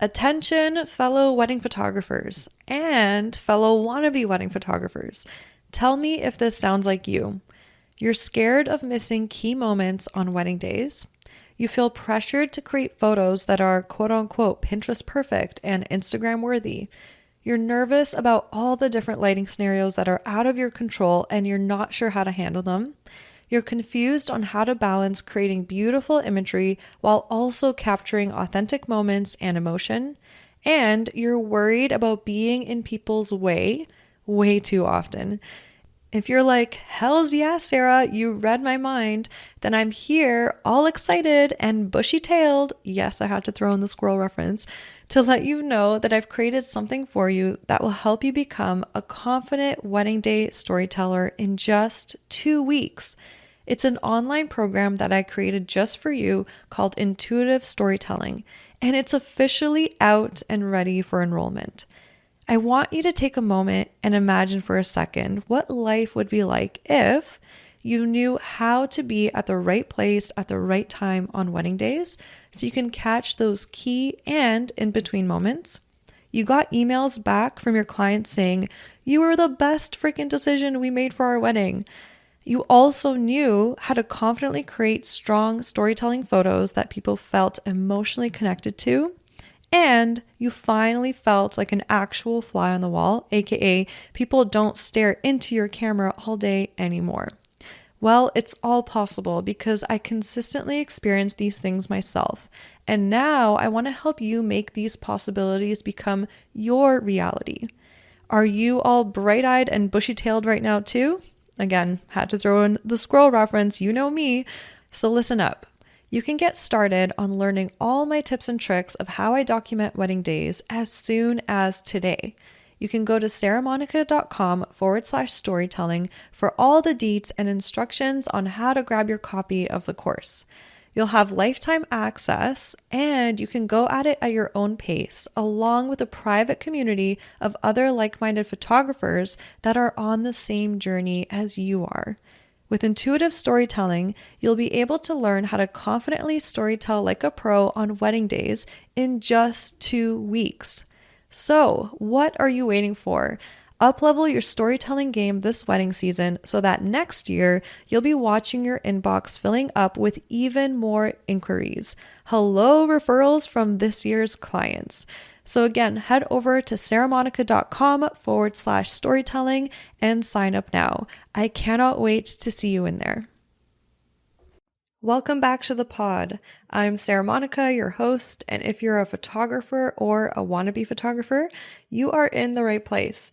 Attention, fellow wedding photographers and fellow wannabe wedding photographers. Tell me if this sounds like you. You're scared of missing key moments on wedding days. You feel pressured to create photos that are quote unquote Pinterest perfect and Instagram worthy. You're nervous about all the different lighting scenarios that are out of your control and you're not sure how to handle them. You're confused on how to balance creating beautiful imagery while also capturing authentic moments and emotion. And you're worried about being in people's way too often. If you're like, hells yeah, Sara, you read my mind, then I'm here all excited and bushy-tailed, yes, I had to throw in the squirrel reference, to let you know that I've created something for you that will help you become a confident wedding day storyteller in just 2 weeks. It's an online program that I created just for you called Intuitive Storytelling, and it's officially out and ready for enrollment. I want you to take a moment and imagine for a second what life would be like if you knew how to be at the right place at the right time on wedding days so you can catch those key and in between moments. You got emails back from your clients saying, "You were the best freaking decision we made for our wedding." You also knew how to confidently create strong storytelling photos that people felt emotionally connected to. And you finally felt like an actual fly on the wall, aka people don't stare into your camera all day anymore. Well, it's all possible because I consistently experience these things myself. And now I want to help you make these possibilities become your reality. Are you all bright-eyed and bushy-tailed right now too? Again, had to throw in the squirrel reference, you know me. So listen up. You can get started on learning all my tips and tricks of how I document wedding days as soon as today. You can go to saramonika.com/storytelling for all the deets and instructions on how to grab your copy of the course. You'll have lifetime access and you can go at it at your own pace, along with a private community of other like-minded photographers that are on the same journey as you are. With intuitive storytelling, you'll be able to learn how to confidently storytell like a pro on wedding days in just 2 weeks. So, what are you waiting for? Uplevel your storytelling game this wedding season so that next year you'll be watching your inbox filling up with even more inquiries. Hello, referrals from this year's clients. So again, head over to saramonika.com/storytelling and sign up now. I cannot wait to see you in there. Welcome back to the pod. I'm Sara Monika, your host, and if you're a photographer or a wannabe photographer, you are in the right place.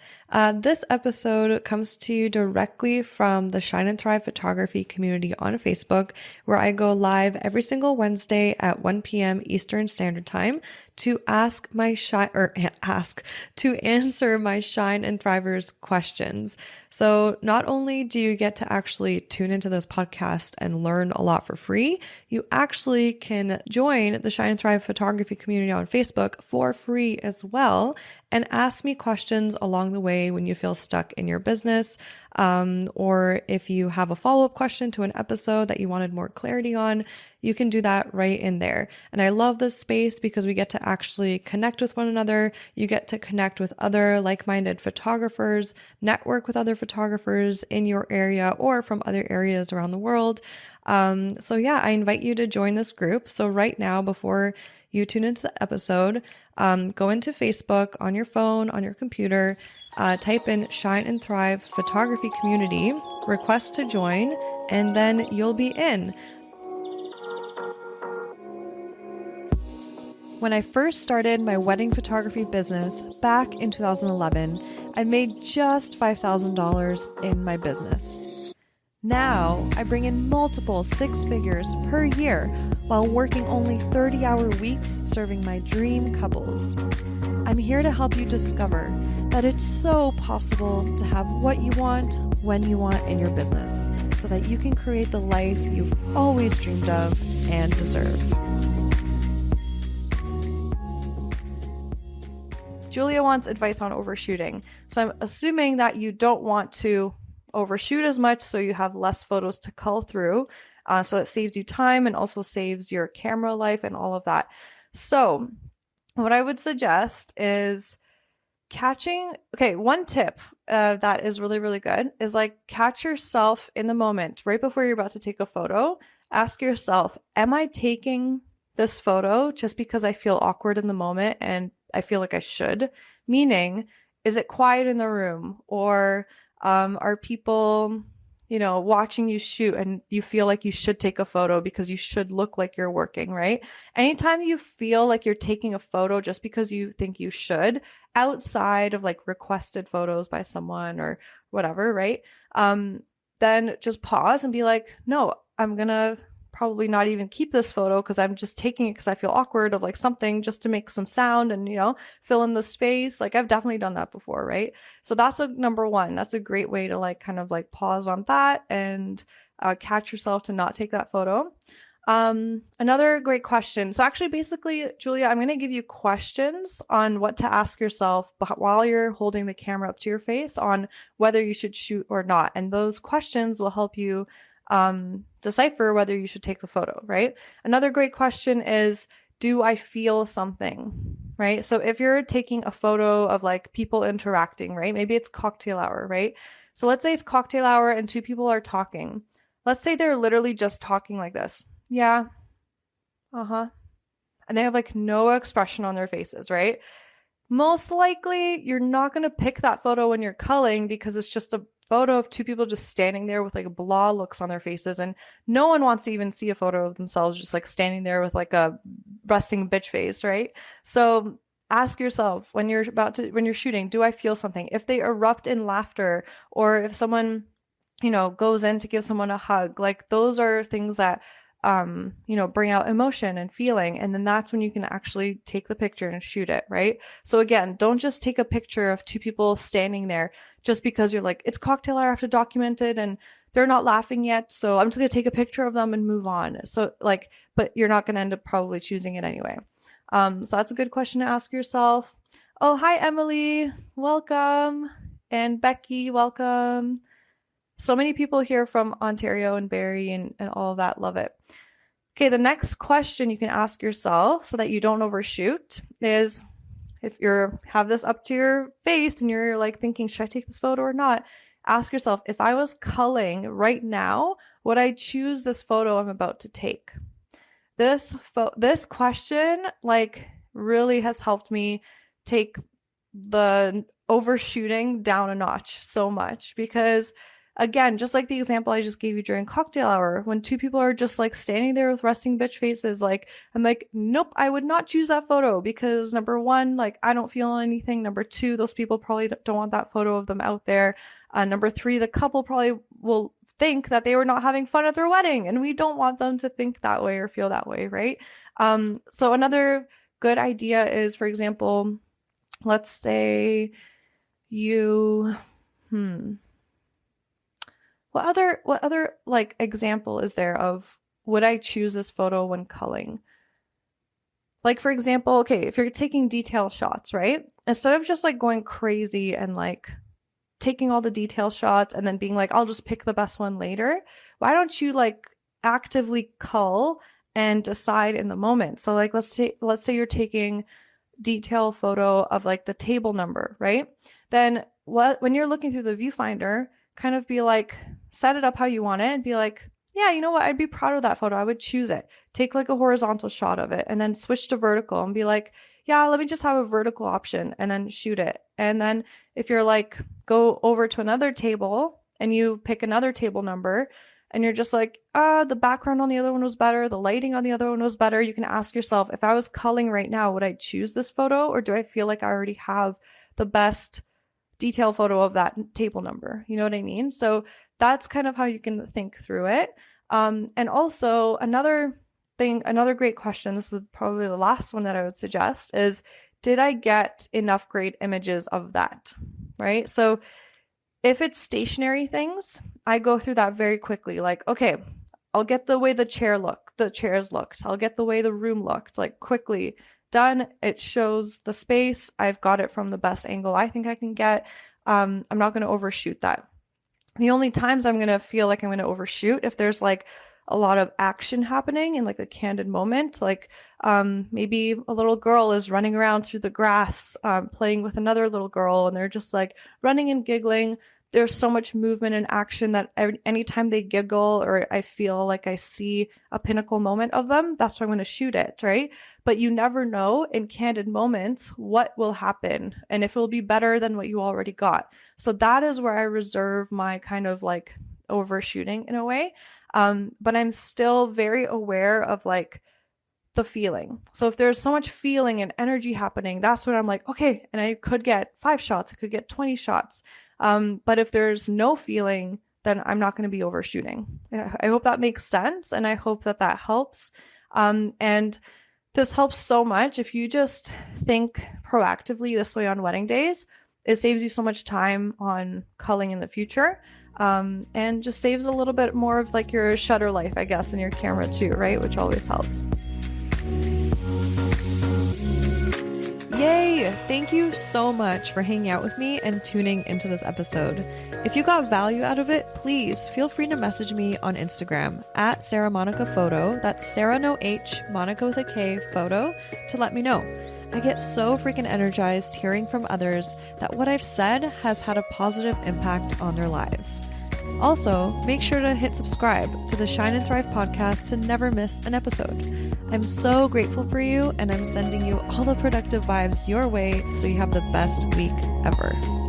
This episode comes to you directly from the Shine and Thrive photography community on Facebook, where I go live every single Wednesday at 1 p.m. Eastern Standard Time to answer my Shine and Thrivers questions. So not only do you get to actually tune into this podcast and learn a lot for free, you actually can join the Shine and Thrive photography community on Facebook for free as well and ask me questions along the way when you feel stuck in your business, or if you have a follow-up question to an episode that you wanted more clarity on, you can do that right in there. And I love this space because we get to actually connect with one another. You get to connect with other like-minded photographers, network with other photographers in your area or from other areas around the world. So yeah, I invite you to join this group. So right now, before you tune into the episode, go into Facebook on your phone, on your computer, type in Shine and Thrive Photography Community, request to join, and then you'll be in. When I first started my wedding photography business back in 2011, I made just $5,000 in my business. Now, I bring in multiple six figures per year while working only 30-hour weeks serving my dream couples. I'm here to help you discover that it's so possible to have what you want when you want in your business so that you can create the life you've always dreamed of and deserve. Julia wants advice on overshooting. So I'm assuming that you don't want to overshoot as much so you have less photos to cull through. So it saves you time and also saves your camera life and all of that. So What I would suggest is okay, one tip that is really, really good is like catch yourself in the moment right before you're about to take a photo. Ask yourself, am I taking this photo just because I feel awkward in the moment and I feel like I should? Meaning, is it quiet in the room, or are people, watching you shoot and you feel like you should take a photo because you should look like you're working, right? Anytime you feel like you're taking a photo just because you think you should, outside of like requested photos by someone or whatever, right? Then just pause and be like, no, I'm gonna probably not even keep this photo because I'm just taking it because I feel awkward of like something just to make some sound and, fill in the space. Like I've definitely done that before, right? So that's a number one. That's a great way to like kind of like pause on that and catch yourself to not take that photo. Another great question. So actually, basically, Julia, I'm going to give you questions on what to ask yourself while you're holding the camera up to your face on whether you should shoot or not. And those questions will help you decipher whether you should take the photo, right? Another great question is, do I feel something? Right? So if you're taking a photo of like people interacting, right? Maybe it's cocktail hour, right? So let's say it's cocktail hour and two people are talking. Let's say they're literally just talking like this. Yeah. Uh-huh. And they have like no expression on their faces, right? Most likely you're not going to pick that photo when you're culling because it's just a photo of two people just standing there with like blah looks on their faces, and no one wants to even see a photo of themselves just like standing there with like a resting bitch face, right? So ask yourself when you're shooting, do I feel something? If they erupt in laughter, or if someone goes in to give someone a hug, like those are things that bring out emotion and feeling. And then that's when you can actually take the picture and shoot it, right? So again, don't just take a picture of two people standing there just because you're like, it's cocktail hour, I have to document it and they're not laughing yet. So I'm just going to take a picture of them and move on. So like, but you're not going to end up probably choosing it anyway. So that's a good question to ask yourself. Oh, hi, Emily. Welcome. And Becky, welcome. So many people here from Ontario and Barrie and all of that. Love it. Okay, the next question you can ask yourself so that you don't overshoot is, if you have this up to your face and you're like thinking, should I take this photo or not? Ask yourself, if I was culling right now, would I choose this photo I'm about to take? This question like really has helped me take the overshooting down a notch so much, because again, just like the example I just gave you during cocktail hour, when two people are just like standing there with resting bitch faces, like I'm like, nope, I would not choose that photo because number one, like I don't feel anything. Number two, those people probably don't want that photo of them out there. Number three, the couple probably will think that they were not having fun at their wedding, and we don't want them to think that way or feel that way, right? So another good idea is, for example, let's say you, what other like example is there of would I choose this photo when culling? Like for example, okay, if you're taking detail shots, right? Instead of just like going crazy and like taking all the detail shots and then being like, I'll just pick the best one later, why don't you like actively cull and decide in the moment? So like let's say you're taking detail photo of like the table number, right? Then when you're looking through the viewfinder, kind of be like, set it up how you want it and be like, yeah, you know what? I'd be proud of that photo. I would choose it. Take like a horizontal shot of it and then switch to vertical and be like, yeah, let me just have a vertical option and then shoot it. And then if you're like, go over to another table and you pick another table number and you're just like, the background on the other one was better, the lighting on the other one was better, you can ask yourself, if I was culling right now, would I choose this photo, or do I feel like I already have the best detail photo of that table number? You know what I mean? So that's kind of how you can think through it. And also another great question, this is probably the last one that I would suggest, is, did I get enough great images of that? Right? So if it's stationary things, I go through that very quickly. Like, okay, I'll get the way the chairs looked. I'll get the way the room looked, like quickly done. It shows the space. I've got it from the best angle I think I can get. I'm not going to overshoot that. The only times I'm going to feel like I'm going to overshoot if there's like a lot of action happening in like a candid moment. Like maybe a little girl is running around through the grass, playing with another little girl, and they're just like running and giggling. There's so much movement and action that anytime they giggle or I feel like I see a pinnacle moment of them, that's why I'm going to shoot it, right? But you never know in candid moments what will happen and if it will be better than what you already got. So that is where I reserve my kind of like overshooting in a way. But I'm still very aware of like the feeling. So if there's so much feeling and energy happening, that's when I'm like, okay, and I could get 5 shots, I could get 20 shots. But if there's no feeling, then I'm not going to be overshooting. I hope that makes sense. And I hope that that helps. And this helps so much. If you just think proactively this way on wedding days, it saves you so much time on culling in the future. And just saves a little bit more of like your shutter life, I guess, in your camera too, right? Which always helps. Yay! Thank you so much for hanging out with me and tuning into this episode. If you got value out of it, please feel free to message me on Instagram at Sara Monika Photo. That's Sara no H, Monika with a K photo, to let me know. I get so freaking energized hearing from others that what I've said has had a positive impact on their lives. Also, make sure to hit subscribe to the Shine and Thrive podcast to never miss an episode. I'm so grateful for you, and I'm sending you all the productive vibes your way so you have the best week ever.